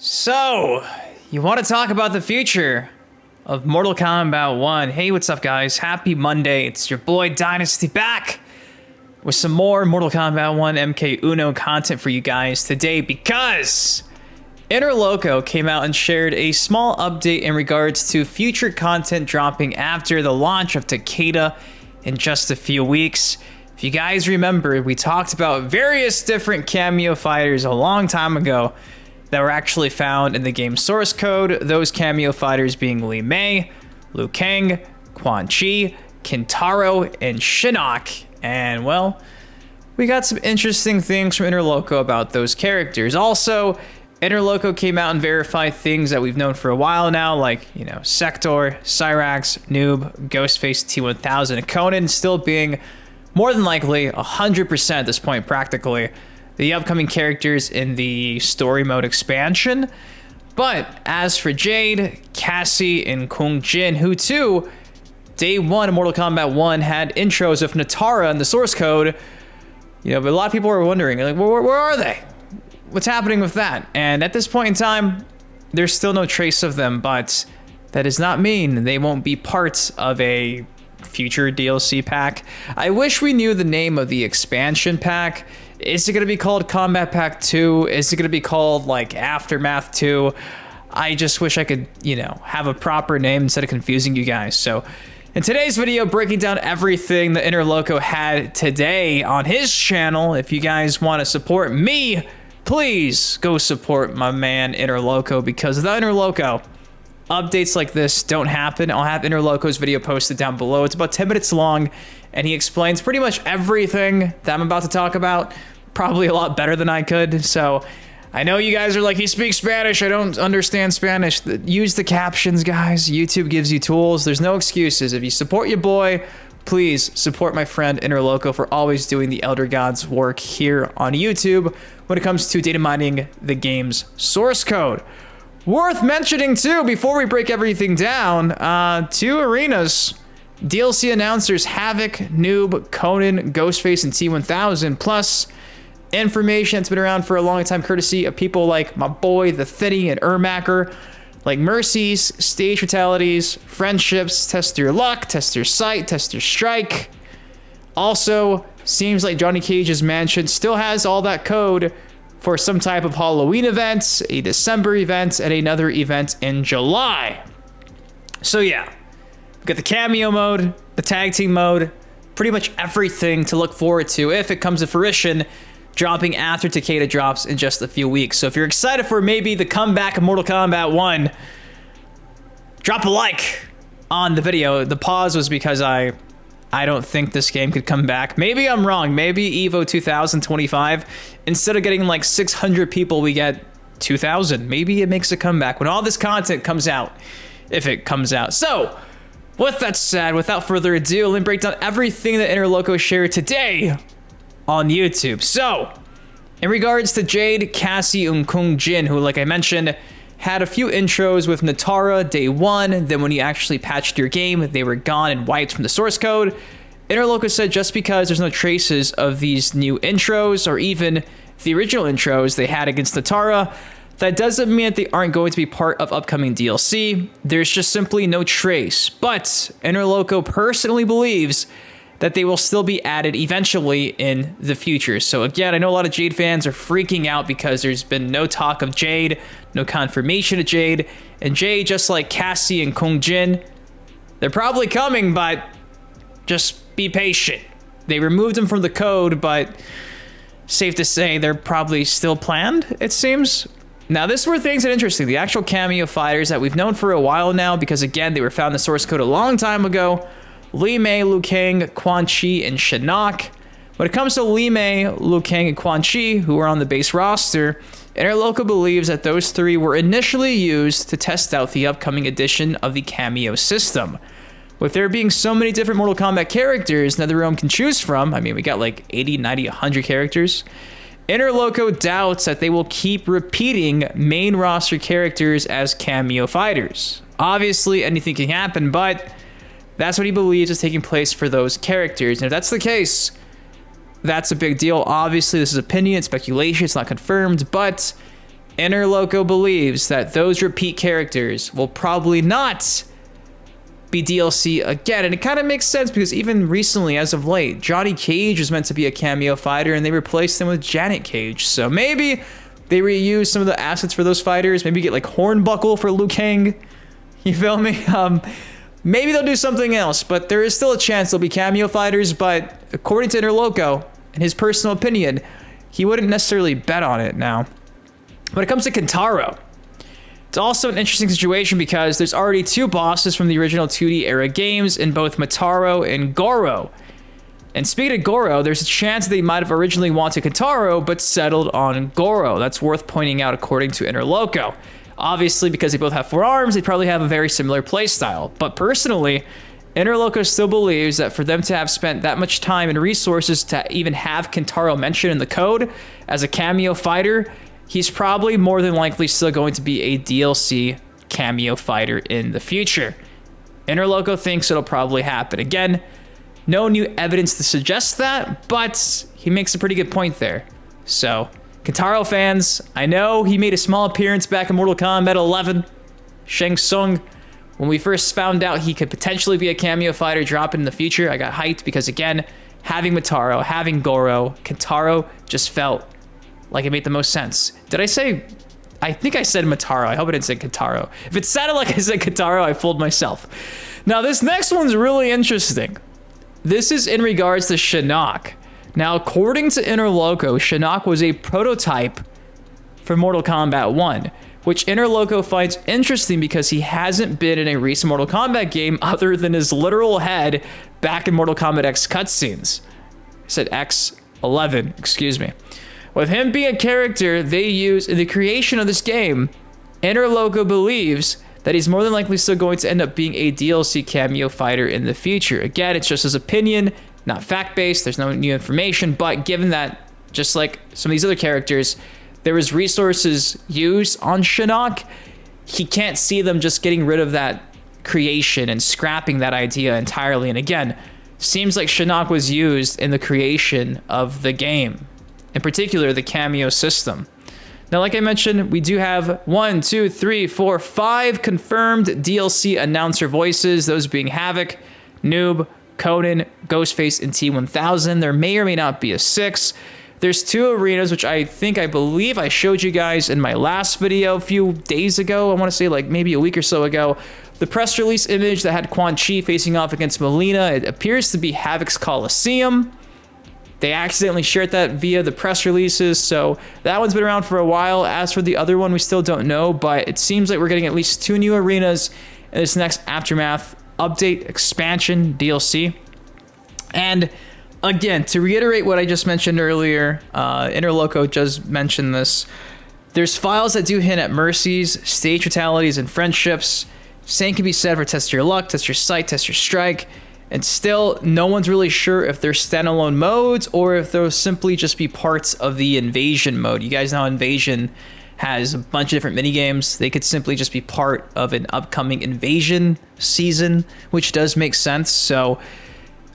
So, you want to talk about the future of Mortal Kombat 1. Hey, what's up, guys? Happy Monday. It's your boy Dynasty back with some more Mortal Kombat 1 MK Uno content for you guys today because Interloko came out and shared a small update in regards to future content dropping after the launch of Takeda in just a few weeks. If you guys remember, we talked about various different Kameo fighters a long time ago that were actually found in the game source code, those Kameo fighters being Li Mei, Liu Kang, Quan Chi, Kintaro, and Shinnok. And well, we got some interesting things from Interloko about those characters. Also, Interloko came out and verified things that we've known for a while now, like, Sector, Cyrax, Noob, Ghostface, T1000, and Conan still being more than likely 100% at this point, practically, the upcoming characters in the story mode expansion. But as for Jade, Cassie, and Kung Jin, who too, day one of Mortal Kombat 1 had intros of Natara in the source code, but a lot of people are wondering, like, where are they? What's happening with that? And at this point in time, there's still no trace of them, but that does not mean they won't be parts of a future DLC pack. I wish we knew the name of the expansion pack. Is it going to be called Kombat Pack 2? Is it going to be called, like, Aftermath 2? I just wish I could, have a proper name instead of confusing you guys. So, in today's video, breaking down everything that Interloko had today on his channel. If you guys want to support me, please go support my man Interloko, because without Interloko, updates like this don't happen. I'll have Interloko's video posted down below. It's about 10 minutes long, and he explains pretty much everything that I'm about to talk about, probably a lot better than I could. So I know you guys are like, he speaks Spanish, I don't understand Spanish. Use the captions, guys. YouTube gives you tools. There's no excuses. If you support your boy, please support my friend Interloko for always doing the Elder Gods work here on YouTube when it comes to data mining the game's source code. Worth mentioning too, before we break everything down, 2 arenas. DLC announcers Havoc, Noob, Conan, Ghostface, and T1000, plus information that's been around for a long time courtesy of people like my boy, the Thinny, and Ermacker, like Mercies, Stage Fatalities, Friendships, Test Your Luck, Test Your Sight, Test Your Strike. Also, seems like Johnny Cage's mansion still has all that code for some type of Halloween event, a December event, and another event in July. So yeah, we got the Kameo mode, the tag team mode, pretty much everything to look forward to if it comes to fruition, dropping after Takeda drops in just a few weeks. So if you're excited for maybe the comeback of Mortal Kombat 1, drop a like on the video. The pause was because I don't think this game could come back. Maybe I'm wrong. Maybe EVO 2025, instead of getting like 600 people, we get 2,000. Maybe it makes a comeback when all this content comes out, if it comes out. So, with that said, without further ado, let me break down everything that Interloko shared today on YouTube. So, in regards to Jade, Cassie, and Kung Jin, who, like I mentioned, had a few intros with Natara day one, then when you actually patched your game, they were gone and wiped from the source code. Interloko said just because there's no traces of these new intros, or even the original intros they had against Natara, that doesn't mean that they aren't going to be part of upcoming DLC. There's just simply no trace. But Interloko personally believes that they will still be added eventually in the future. So again, I know a lot of Jade fans are freaking out because there's been no talk of Jade, no confirmation of Jade, and Jade, just like Cassie and Kung Jin, they're probably coming, but just be patient. They removed them from the code, but safe to say they're probably still planned, it seems. Now, this is where things get interesting. The actual Kameo fighters that we've known for a while now, because again, they were found in the source code a long time ago: Li Mei, Liu Kang, Quan Chi, and Shinnok. When it comes to Li Mei, Liu Kang, and Quan Chi, who are on the base roster, Interloko believes that those 3 were initially used to test out the upcoming edition of the Kameo system. With there being so many different Mortal Kombat characters NetherRealm can choose from, I mean, we got like 80, 90, 100 characters, Interloko doubts that they will keep repeating main roster characters as Kameo fighters. Obviously, anything can happen, but that's what he believes is taking place for those characters. And if that's the case, that's a big deal. Obviously, this is opinion, speculation, it's not confirmed, but Interloko believes that those repeat characters will probably not be DLC again. And it kind of makes sense because even recently, as of late, Johnny Cage was meant to be a cameo fighter and they replaced him with Janet Cage. So maybe they reuse some of the assets for those fighters. Maybe get like Hornbuckle for Liu Kang. You feel me? Maybe they'll do something else, but there is still a chance they'll be cameo fighters. But according to Interloko, in his personal opinion, he wouldn't necessarily bet on it now. When it comes to Kentaro, it's also an interesting situation because there's already 2 bosses from the original 2D era games in both Mataro and Goro. And speaking of Goro, there's a chance they might have originally wanted Kentaro, but settled on Goro. That's worth pointing out according to Interloko. Obviously, because they both have 4 arms, they probably have a very similar playstyle. But personally, Interloko still believes that for them to have spent that much time and resources to even have Kentaro mentioned in the code as a cameo fighter, he's probably more than likely still going to be a DLC cameo fighter in the future. Interloko thinks it'll probably happen. Again, no new evidence to suggest that, but he makes a pretty good point there. So, Kentaro fans, I know he made a small appearance back in Mortal Kombat 11, Shang Tsung. When we first found out he could potentially be a cameo fighter drop in the future, I got hyped because, again, having Mataro, having Goro, Kentaro just felt like it made the most sense. Did I say... I think I said Mataro. I hope I didn't say Kentaro. If it sounded like I said Kentaro, I fooled myself. Now, this next one's really interesting. This is in regards to Shinnok. Now, according to Interloko, Shinnok was a prototype for Mortal Kombat 1, which Interloko finds interesting because he hasn't been in a recent Mortal Kombat game other than his literal head back in Mortal Kombat X cutscenes. I said X11, excuse me. With him being a character they use in the creation of this game, Interloko believes that he's more than likely still going to end up being a DLC cameo fighter in the future. Again, it's just his opinion, not fact-based, there's no new information, but given that, just like some of these other characters, there was resources used on Shinnok, he can't see them just getting rid of that creation and scrapping that idea entirely. And again, seems like Shinnok was used in the creation of the game, in particular the cameo system. Now, like I mentioned, we do have 5 confirmed DLC announcer voices, those being Havoc, Noob, Conan, Ghostface, and T-1000. There may or may not be a 6th. There's 2 arenas, which I believe I showed you guys in my last video a few days ago. I want to say like maybe a week or so ago. The press release image that had Quan Chi facing off against Melina, it appears to be Havoc's Coliseum. They accidentally shared that via the press releases, so that one's been around for a while. As for the other one, we still don't know, but it seems like we're getting at least 2 new arenas in this next Aftermath update, expansion, DLC. And again, to reiterate what I just mentioned earlier, Interloko just mentioned this. There's files that do hint at mercies, stage fatalities, and friendships. Same can be said for Test Your Luck, Test Your Sight, Test Your Strike. And still, no one's really sure if they're standalone modes or if they'll simply just be parts of the Invasion mode. You guys know Invasion has a bunch of different minigames. They could simply just be part of an upcoming Invasion season, which does make sense. So,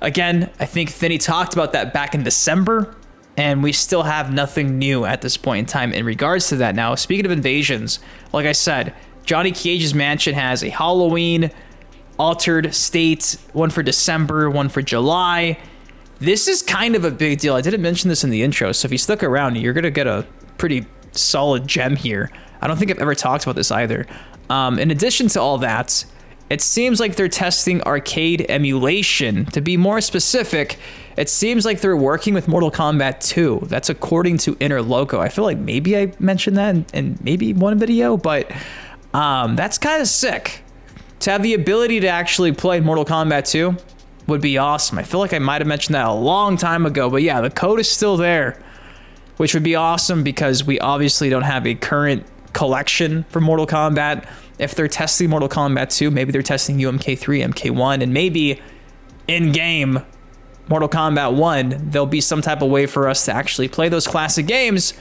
again, I think Thinny talked about that back in December, and we still have nothing new at this point in time in regards to that. Now, speaking of invasions, like I said, Johnny Cage's mansion has a Halloween altered state, one for December, one for July. This is kind of a big deal. I didn't mention this in the intro, so if you stuck around, you're gonna get a pretty solid gem here. I don't think I've ever talked about this either. In addition to all that, it seems like they're testing arcade emulation. To be more specific, it seems like they're working with Mortal Kombat 2. That's according to Interloko. I feel like maybe I mentioned that in maybe one video, but that's kind of sick. To have the ability to actually play Mortal Kombat 2 would be awesome. I feel like I might have mentioned that a long time ago, but yeah, the code is still there, which would be awesome because we obviously don't have a current collection for Mortal Kombat. If they're testing Mortal Kombat 2, maybe they're testing UMK3, MK1, and maybe in-game Mortal Kombat 1, there'll be some type of way for us to actually play those classic games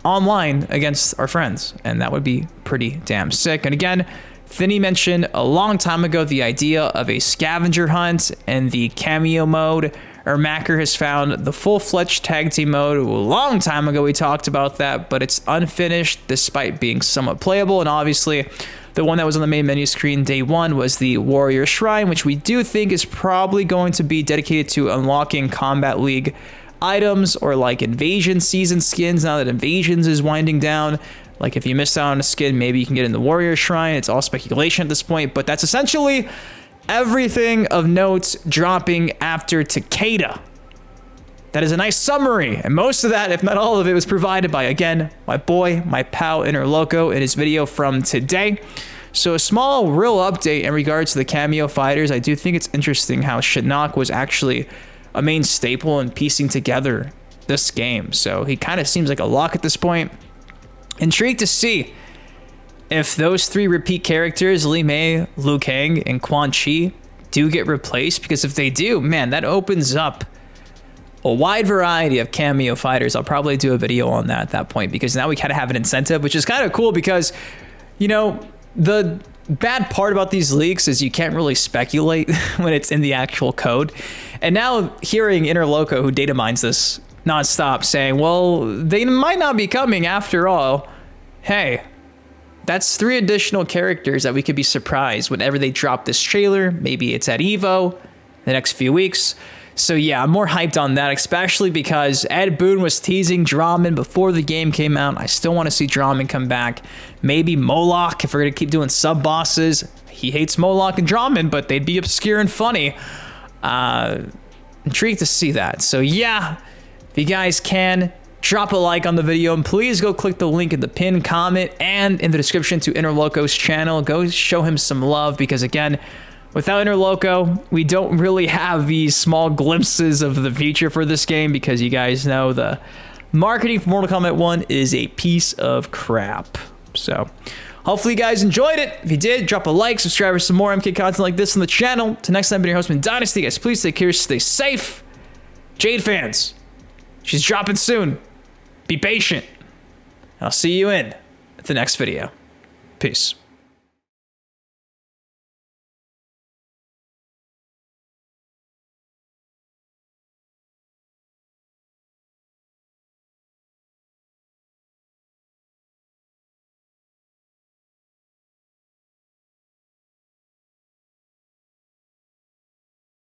online against our friends, and that would be pretty damn sick. And again, Finny mentioned a long time ago the idea of a scavenger hunt and the cameo mode Ermacker has found the full-fledged tag team mode. A long time ago we talked about that, but it's unfinished despite being somewhat playable. And obviously, the one that was on the main menu screen day one was the Warrior Shrine, which we do think is probably going to be dedicated to unlocking Kombat League items or like Invasion season skins now that Invasions is winding down. Like if you missed out on a skin, maybe you can get in the Warrior Shrine. It's all speculation at this point, but that's essentially everything of note dropping after Takeda. That is a nice summary, and most of that, if not all of it, was provided by, again, my boy, my pal Interloko in his video from today. So a small real update in regards to the Kameo fighters. I do think it's interesting how Shinnok was actually a main staple in piecing together this game. So he kind of seems like a lock at this point. Intrigued to see if those three repeat characters, Li Mei, Liu Kang, and Quan Chi, do get replaced. Because if they do, man, that opens up a wide variety of Kameo fighters. I'll probably do a video on that at that point, because now we kind of have an incentive, which is kind of cool because, you know, the bad part about these leaks is you can't really speculate when it's in the actual code. And now hearing Interloko, who data mines this nonstop, saying, well, they might not be coming after all. Hey, that's 3 additional characters that we could be surprised whenever they drop this trailer. Maybe it's at EVO the next few weeks. So yeah, I'm more hyped on that, especially because Ed Boon was teasing Draman before the game came out. I still want to see Draman come back. Maybe Moloch, if we're going to keep doing sub-bosses. He hates Moloch and Draman, but they'd be obscure and funny. Intrigued to see that. So yeah, if you guys can, drop a like on the video, and please go click the link in the pinned comment and in the description to Interloko's channel. Go show him some love, because again, without Interloko, we don't really have these small glimpses of the future for this game, because you guys know the marketing for Mortal Kombat 1 is a piece of crap. So hopefully you guys enjoyed it. If you did, drop a like, subscribe for some more MK content like this on the channel. Till next time, been your host, Dynasty. Guys, please take care, stay safe. Jade fans, she's dropping soon. Be patient. I'll see you in the next video. Peace.